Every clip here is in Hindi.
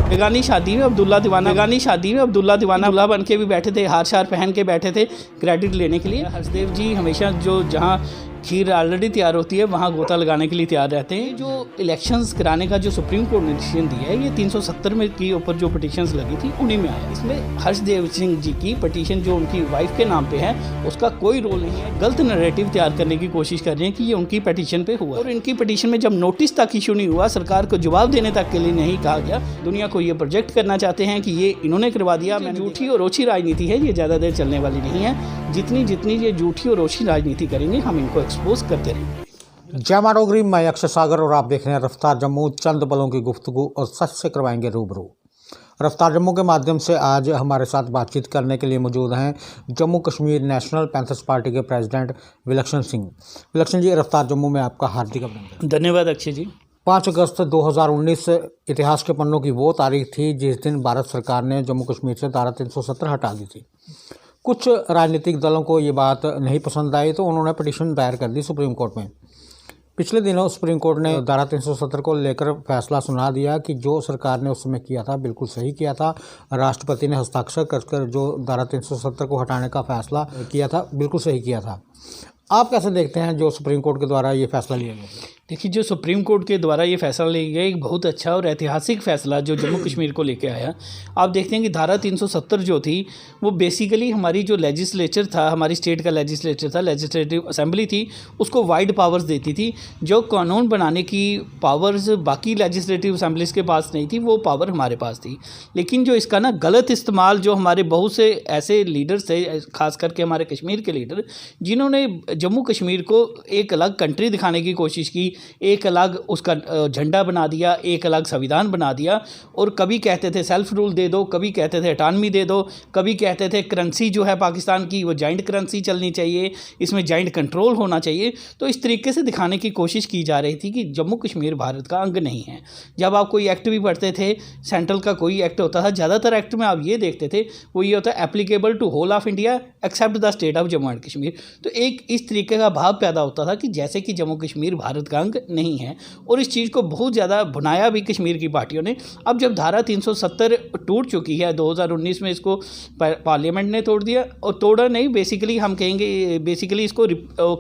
बेगानी शादी में अब्दुल्ला दीवाना दूल्हा बन के भी बैठे थे, हार शार पहन के बैठे थे क्रेडिट लेने के लिए। हर्षदेव जी हमेशा जो जहाँ खीर ऑलरेडी तैयार होती है वहाँ गोता लगाने के लिए तैयार रहते हैं। जो इलेक्शंस कराने का जो सुप्रीम कोर्ट ने डिसीजन दिया है, ये 370 में के ऊपर जो पिटीशंस लगी थी उन्हीं में आया। इसमें हर्षदेव सिंह जी की पिटीशन जो उनकी वाइफ के नाम पे है उसका कोई रोल नहीं है। गलत नैरेटिव तैयार करने की कोशिश कर रहे हैं कि ये उनकी पिटीशन पे हुआ, और इनकी पिटीशन में जब नोटिस तक इशू नहीं हुआ, सरकार को जवाब देने तक के लिए नहीं कहा गया। दुनिया को ये प्रोजेक्ट करना चाहते हैं कि ये इन्होंने करवा दिया। झूठी और ओछी राजनीति है, ये ज़्यादा देर चलने वाली नहीं है। जितनी ये झूठी और ओछी राजनीति करेंगे हम इनको एक्सपोज करते रहेंगे। जय मानोगरी, मैं अक्षय सागर और आप देख रहे हैं रफ्तार जम्मू। चंद पलों की गुफ्तगू और सच से करवाएंगे रूबरू। रफ्तार जम्मू के माध्यम से आज हमारे साथ बातचीत करने के लिए मौजूद हैं Jammu Kashmir national panthers party के प्रेसिडेंट विलक्षण सिंह। विलक्षण जी, रफ्तार जम्मू में आपका हार्दिक अभिनंदन। धन्यवाद अक्षय जी। 5 अगस्त 2019 इतिहास के पन्नों की वो तारीख थी जिस दिन भारत सरकार ने जम्मू कश्मीर से धारा 370 हटा दी थी। कुछ राजनीतिक दलों को ये बात नहीं पसंद आई तो उन्होंने पिटीशन दायर कर दी सुप्रीम कोर्ट में। पिछले दिनों सुप्रीम कोर्ट ने धारा 370 को लेकर फैसला सुना दिया कि जो सरकार ने उस समय किया था बिल्कुल सही किया था। राष्ट्रपति ने हस्ताक्षर कर जो धारा 370 को हटाने का फैसला किया था बिल्कुल सही किया था। आप कैसे देखते हैं जो सुप्रीम कोर्ट के द्वारा ये फैसला लिया गया? देखिए, जो सुप्रीम कोर्ट के द्वारा ये फैसला लिया गया एक बहुत अच्छा और ऐतिहासिक फैसला जो जम्मू कश्मीर को लेके आया। आप देखते हैं कि धारा 370 जो थी वो बेसिकली हमारी जो लेजिस्लेचर था, हमारी स्टेट का लेजिस्लेचर था, लेजिस्लेटिव असेंबली थी, उसको वाइड पावर्स देती थी। जो कानून बनाने की पावर्स बाकी लेजिस्लेटिव असेंबलीज के पास नहीं थी, वो पावर हमारे पास थी। लेकिन जो इसका ना गलत इस्तेमाल जो हमारे बहुत से ऐसे लीडर्स थे, खास करके हमारे कश्मीर के लीडर, जिन्होंने जम्मू कश्मीर को एक अलग कंट्री दिखाने की कोशिश की, एक अलग उसका झंडा बना दिया, एक अलग संविधान बना दिया, और कभी कहते थे सेल्फ रूल दे दो, कभी कहते थे अटानमी दे दो, कभी कहते थे करेंसी जो है पाकिस्तान की वो जॉइंट करेंसी चलनी चाहिए, इसमें जॉइंट कंट्रोल होना चाहिए। तो इस तरीके से दिखाने की कोशिश की जा रही थी कि जम्मू कश्मीर भारत का अंग नहीं है। जब आप कोई एक्ट भी पढ़ते थे, सेंट्रल का कोई एक्ट होता था, ज़्यादातर एक्ट में आप ये देखते थे वो ये होता है applicable to whole of India except the state of Jammu and Kashmir. तो एक इस तरीके का भाव पैदा होता था कि जैसे कि जम्मू कश्मीर भारत का अंग नहीं है, और इस चीज़ को बहुत ज़्यादा भुनाया भी कश्मीर की पार्टियों ने। अब जब धारा 370 टूट चुकी है, 2019 में इसको पार्लियामेंट ने तोड़ दिया, और तोड़ा नहीं, बेसिकली हम कहेंगे बेसिकली इसको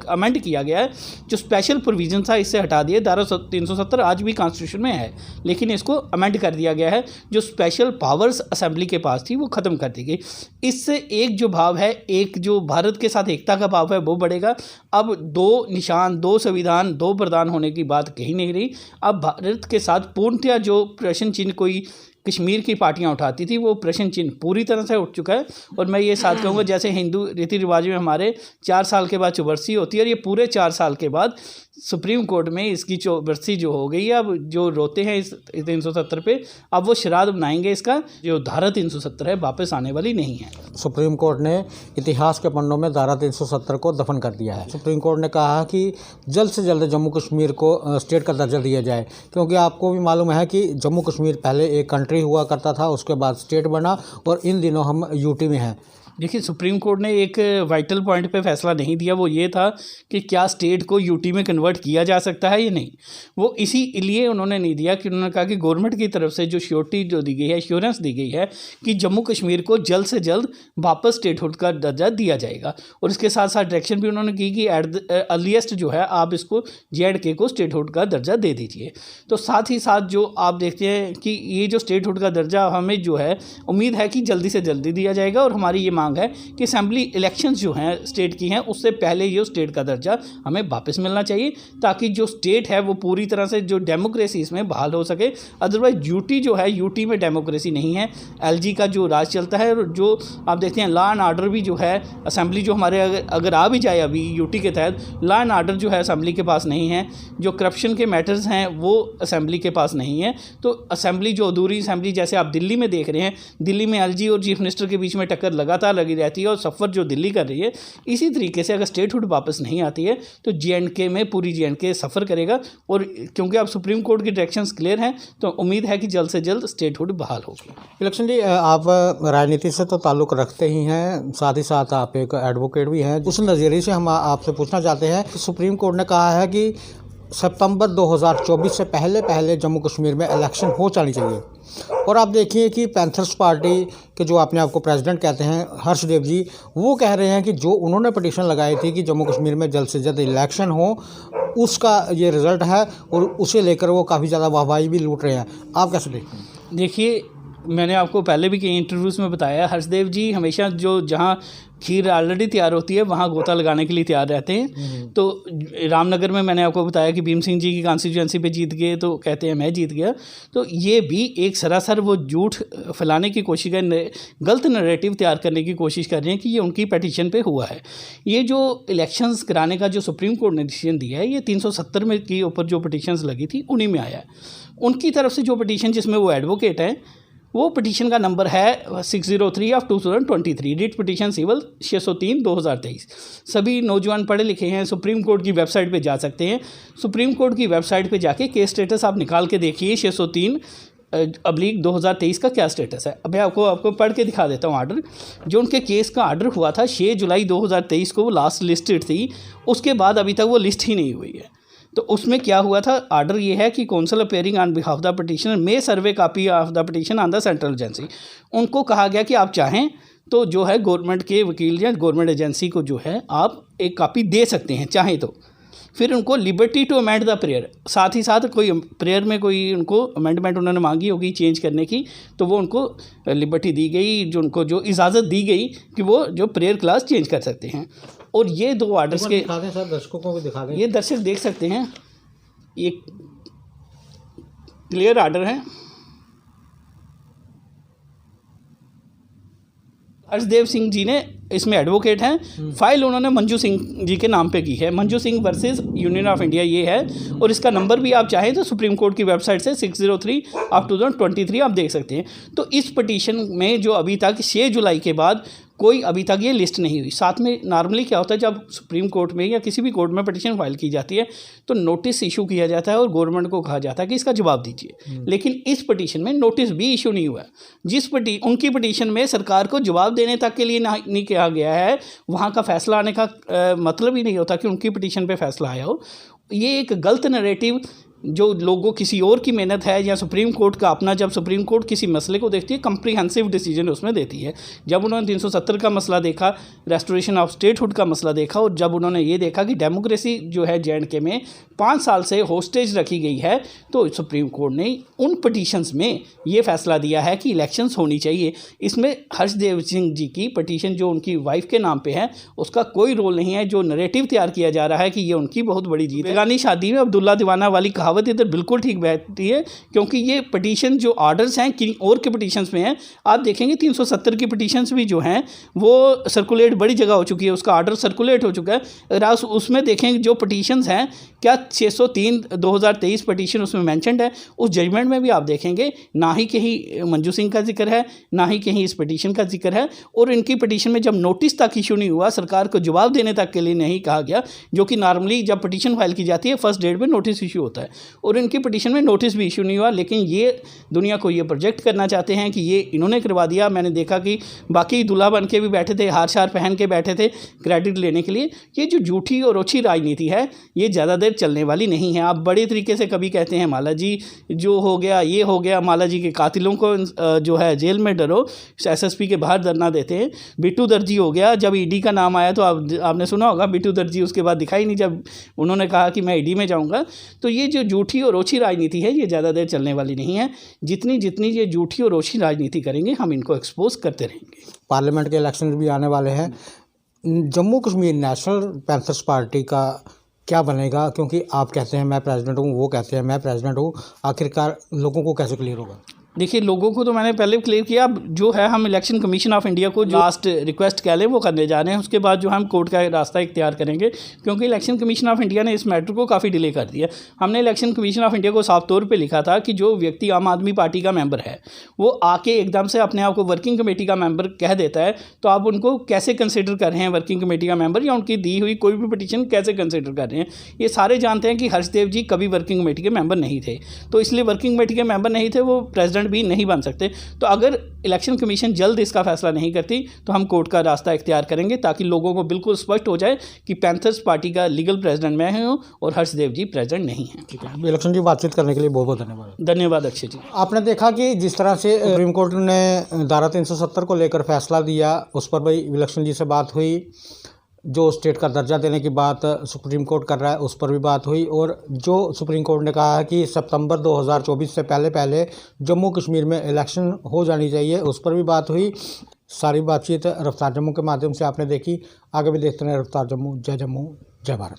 अमेंड किया गया है। जो स्पेशल प्रोविजन था इससे हटा दिया। धारा 370 आज भी कॉन्स्टिट्यूशन में है, लेकिन इसको अमेंड कर दिया गया है। जो स्पेशल पावर्स असेंबली के पास थी वो ख़त्म कर दी गई। इससे एक जो भाव है, एक जो भारत के साथ एकता का भाव है वो बढ़ेगा। अब 2 निशान, 2 संविधान, 2 प्रधान होने की बात कहीं नहीं रही। अब भारत के साथ पूर्णतया जो प्रश्न चिन्ह कोई कश्मीर की पार्टियां उठाती थी वो प्रश्न चिन्ह पूरी तरह से उठ चुका है। और मैं ये साथ कहूँगा, जैसे हिंदू रीति रिवाज में हमारे 4 साल के बाद चौबरसी होती है, और ये पूरे 4 साल के बाद सुप्रीम कोर्ट में इसकी चौबरसी जो हो गई है। अब जो रोते हैं इस 370 पे, अब वो श्राद्ध बनाएंगे। इसका जो धारा 370 है वापस आने वाली नहीं है। सुप्रीम कोर्ट ने इतिहास के पन्नों में धारा 370 को दफन कर दिया है। सुप्रीम कोर्ट ने कहा कि जल्द से जल्द जम्मू कश्मीर को स्टेट का दर्जा दिया जाए, क्योंकि आपको भी मालूम है कि जम्मू कश्मीर पहले एक कंट्री हुआ करता था, उसके बाद स्टेट बना, और इन दिनों हम यूटी में हैं। देखिए, सुप्रीम कोर्ट ने एक वाइटल पॉइंट पे फैसला नहीं दिया, वो ये था कि क्या स्टेट को यूटी में कन्वर्ट किया जा सकता है या नहीं। वो इसीलिए उन्होंने नहीं दिया कि उन्होंने कहा कि गवर्नमेंट की तरफ से जो श्योरिटी जो दी गई है, एश्योरेंस दी गई है कि जम्मू कश्मीर को जल्द से जल्द वापस स्टेटहुड का दर्जा दिया जाएगा। और इसके साथ साथ डायरेक्शन भी उन्होंने की कि एट द अर्लीस्ट जो है आप इसको JNK को स्टेटहुड का दर्जा दे दीजिए। तो साथ ही साथ जो आप देखते हैं कि ये जो स्टेटहुड का दर्जा हमें जो है उम्मीद है कि जल्दी से जल्दी दिया जाएगा। और हमारी ये है कि असेंबली इलेक्शंस जो हैं स्टेट की हैं, उससे पहले ये स्टेट का दर्जा हमें वापस मिलना चाहिए, ताकि जो स्टेट है वो पूरी तरह से जो डेमोक्रेसी इसमें बहाल हो सके। अदरवाइज यूटी जो है, यूटी में डेमोक्रेसी नहीं है, LG का जो राज चलता है। और जो आप देखते हैं लॉ एंड ऑर्डर भी जो है, असेंबली जो हमारे अगर आ भी जाए अभी यूटी के तहत, लॉ एंड ऑर्डर जो है असेंबली के पास नहीं है। जो करप्शन के मैटर्स हैं वो असेंबली के पास नहीं है। तो असेंबली जो अधूरी असेंबली, जैसे आप दिल्ली में देख रहे हैं, दिल्ली में LG और चीफ मिनिस्टर के बीच में टक्कर लगातार लगी रहती है, और सफ़र जो दिल्ली कर रही है, इसी तरीके से अगर स्टेटहुड वापस नहीं आती है तो JNK में पूरी JNK सफ़र करेगा। और क्योंकि अब सुप्रीम कोर्ट की डायरेक्शंस क्लियर हैं, तो उम्मीद है कि जल्द से जल्द स्टेटहुड बहाल होगी। विलक्षण जी, आप राजनीति से तो ताल्लुक़ रखते ही हैं, साथ ही साथ आप एक एडवोकेट भी हैं। उस नज़रिए से हम आपसे पूछना चाहते हैं कि सुप्रीम कोर्ट ने कहा है कि सितंबर 2024 से पहले जम्मू कश्मीर में इलेक्शन हो जानी चाहिए। और आप देखिए कि पैंथर्स पार्टी के जो अपने आप को प्रेसिडेंट कहते हैं हर्षदेव जी, वो कह रहे हैं कि जो उन्होंने पिटीशन लगाई थी कि जम्मू कश्मीर में जल्द से जल्द इलेक्शन हो, उसका ये रिज़ल्ट है और उसे लेकर वो काफ़ी ज़्यादा वाहवाही भी लूट रहे हैं। आप कैसे देखते हैं? देखिए, मैंने आपको पहले भी कई इंटरव्यूज़ में बताया, हर्षदेव जी हमेशा जो जहाँ खीर ऑलरेडी तैयार होती है वहाँ गोता लगाने के लिए तैयार रहते हैं। तो रामनगर में मैंने आपको बताया कि भीम सिंह जी की कॉन्स्टिट्यूएंसी पे जीत गए, तो कहते हैं मैं जीत गया। तो ये भी एक सरासर वो झूठ फैलाने की कोशिश कर, गलत नैरेटिव तैयार करने की कोशिश कर रहे हैं कि ये उनकी पटिशन पे हुआ है। ये जो इलेक्शंस कराने का जो सुप्रीम कोर्ट ने डिसीजन दिया है, ये 370 में के ऊपर जो पटिशन्स लगी थी उन्हीं में आया है। उनकी तरफ से जो पटिशन जिसमें वो एडवोकेट हैं, वो पटिशन का नंबर है 603 ऑफ 2023, रिट पटिशन सिविल 603 2023। सभी नौजवान पढ़े लिखे हैं, सुप्रीम कोर्ट की वेबसाइट पे जा सकते हैं। सुप्रीम कोर्ट की वेबसाइट पे जाके केस स्टेटस आप निकाल के देखिए 603/2023 का क्या स्टेटस है। अब मैं आपको पढ़ के दिखा देता हूँ आर्डर। जो उनके केस का आर्डर हुआ था 6 जुलाई 2023 को, वो लास्ट लिस्टेड थी, उसके बाद अभी तक वो लिस्ट ही नहीं हुई है। तो उसमें क्या हुआ था, आर्डर ये है कि council appearing on behalf the petitioner may survey copy of the petition on the central agency. उनको कहा गया कि आप चाहें तो जो है गवर्नमेंट के वकील या गवर्नमेंट एजेंसी को जो है आप एक कॉपी दे सकते हैं चाहें तो। फिर उनको liberty to amend the prayer, साथ ही साथ कोई प्रेयर में कोई उनको अमेंडमेंट उन्होंने मांगी होगी चेंज करने की, तो वो उनको लिबर्टी दी गई, जो उनको जो इजाज़त दी गई कि वो जो प्रेयर क्लास चेंज कर सकते हैं। और ये दो ऑर्डर्स के दिखा दें सर, दर्शकों को भी दिखा दें। ये दर्शक देख सकते हैं, ये क्लियर ऑर्डर है। हर्षदेव सिंह जी ने इसमें एडवोकेट हैं, फाइल उन्होंने मंजू सिंह जी के नाम पे की है, Manju Singh versus union of India ये है। और इसका नंबर भी आप चाहें तो सुप्रीम कोर्ट की वेबसाइट से 603 ऑफ 2023 आप देख सकते हैं। तो इस पटिशन में जो अभी तक 6 जुलाई के बाद कोई अभी तक ये लिस्ट नहीं हुई। साथ में नॉर्मली क्या होता है, जब सुप्रीम कोर्ट में या किसी भी कोर्ट में पटिशन फाइल की जाती है तो नोटिस इशू किया जाता है और गवर्नमेंट को कहा जाता है कि इसका जवाब दीजिए। लेकिन इस पटिशन में नोटिस भी इशू नहीं हुआ। उनकी पटिशन में सरकार को जवाब देने तक के लिए नहीं कहा गया है, वहाँ का फैसला आने का मतलब ही नहीं होता कि उनकी पटिशन पे फैसला आया हो। ये एक गलत नैरेटिव जो लोगों किसी और की मेहनत है, या सुप्रीम कोर्ट का अपना, जब सुप्रीम कोर्ट किसी मसले को देखती है कम्प्रीहेंसिव डिसीजन उसमें देती है। जब उन्होंने 370 का मसला देखा, रेस्टोरेशन ऑफ स्टेटहुड का मसला देखा, और जब उन्होंने ये देखा कि डेमोक्रेसी जो है JNK में 5 साल से होस्टेज रखी गई है, तो सुप्रीम कोर्ट ने उन पटिशन्स में ये फैसला दिया है कि इलेक्शंस होनी चाहिए। इसमें हर्षदेव सिंह जी की पटिशन जो उनकी वाइफ के नाम पे है, उसका कोई रोल नहीं है। जो नैरेटिव तैयार किया जा रहा है कि ये उनकी बहुत बड़ी जीत है, बेगानी शादी में अब्दुल्ला दीवाना वाली कहावत इधर बिल्कुल ठीक बैठती है, क्योंकि ये पटिशन जो ऑर्डर्स हैं किन और के पटिशन्स में हैं। आप देखेंगे 370 की पटिशन्स भी जो हैं वो सर्कुलेट बड़ी जगह हो चुकी है, उसका ऑर्डर सर्कुलेट हो चुका है। अगर आप उसमें देखेंगे जो पटिशन्स हैं, क्या 603/2023 पटिशन उसमें मैंशनड है। उस जजमेंट में भी आप देखेंगे ना ही कहीं मंजू सिंह का जिक्र है, ना ही कहीं इस पटिशन का जिक्र है। और इनकी पटिशन में जब नोटिस तक इशू नहीं हुआ, सरकार को जवाब देने तक के लिए नहीं कहा गया, जो कि नॉर्मली जब पटिशन फाइल की जाती है फर्स्ट डेट में नोटिस इशू होता है, और इनकी पटिशन में नोटिस भी इशू नहीं हुआ। लेकिन ये दुनिया को ये प्रोजेक्ट करना चाहते हैं कि ये इन्होंने करवा दिया। मैंने देखा कि बाकी दूल्हा बन के भी बैठे थे, हार शार पहन के बैठे थे क्रेडिट लेने के लिए। ये जो झूठी और ओछी राजनीति है, ये ज़्यादा देर चलने वाली नहीं है। आप बड़े तरीके से कभी कहते हैं माला जी जो हो गया, ये हो गया, माला जी के कातिलों को जो है जेल में डरो, SSP के बाहर धरना देते हैं। बिट्टू दर्जी हो गया, जब ED का नाम आया तो आपने सुना होगा, बिट्टू दर्जी उसके बाद दिखाई नहीं जब उन्होंने कहा कि मैं ED में जाऊँगा। तो ये जो झूठी और ओछी राजनीति है, ये ज़्यादा देर चलने वाली नहीं है। जितनी ये झूठी और ओछी राजनीति करेंगे, हम इनको एक्सपोज करते रहेंगे। पार्लियामेंट के इलेक्शन भी आने वाले हैं। Jammu Kashmir national panthers party का क्या बनेगा? क्योंकि आप कहते हैं मैं प्रेसिडेंट हूँ, वो कहते हैं मैं प्रेसिडेंट हूँ, आखिरकार लोगों को कैसे क्लियर होगा? देखिए, लोगों को तो मैंने पहले क्लियर किया। अब जो है हम इलेक्शन कमीशन ऑफ इंडिया को जो लास्ट रिक्वेस्ट कह लें वो करने जा रहे हैं। उसके बाद जो हम कोर्ट का रास्ता इख्तियार करेंगे, क्योंकि इलेक्शन कमीशन ऑफ इंडिया ने इस मैटर को काफ़ी डिले कर दिया। हमने इलेक्शन कमीशन ऑफ इंडिया को साफ तौर पे लिखा था कि जो व्यक्ति आम आदमी पार्टी का मेंबर है, वो आके एकदम से अपने आप को वर्किंग कमेटी का मेंबर कह देता है, तो आप उनको कैसे कंसिडर कर रहे हैं वर्किंग कमेटी का मेंबर, या उनकी दी हुई कोई भी पटिशन कैसे कंसिडर कर रहे हैं। ये सारे जानते हैं कि हर्षदेव जी कभी वर्किंग कमेटी के मेंबर नहीं थे, तो इसलिए वर्किंग कमेटी के मेंबर नहीं थे, वो प्रेसिडेंट प्रेसिडेंट भी नहीं बन सकते। तो अगर इलेक्शन कमीशन जल्द इसका फैसला नहीं करती तो हम कोर्ट का रास्ता इख्तियार करेंगे, ताकि लोगों को बिल्कुल स्पष्ट हो जाए कि पैंथर्स पार्टी का लीगल प्रेसिडेंट मैं हूँ और हर्षदेव जी प्रेसिडेंट नहीं हैं। ठीक है, इलेक्शन की बातचीत करने के लिए बहुत बहुत धन्यवाद। धन्यवाद अक्षय जी। आपने देखा कि जिस तरह से सुप्रीम कोर्ट ने धारा 370 को लेकर फैसला दिया, उस पर भाई विलक्षण जी से बात हुई, जो स्टेट का दर्जा देने की बात सुप्रीम कोर्ट कर रहा है उस पर भी बात हुई, और जो सुप्रीम कोर्ट ने कहा है कि सितंबर 2024 से पहले पहले जम्मू कश्मीर में इलेक्शन हो जानी चाहिए, उस पर भी बात हुई। सारी बातचीत रफ्तार जम्मू के माध्यम से आपने देखी। आगे भी देखते रहें रफ्तार जम्मू। जय जम्मू, जय भारत।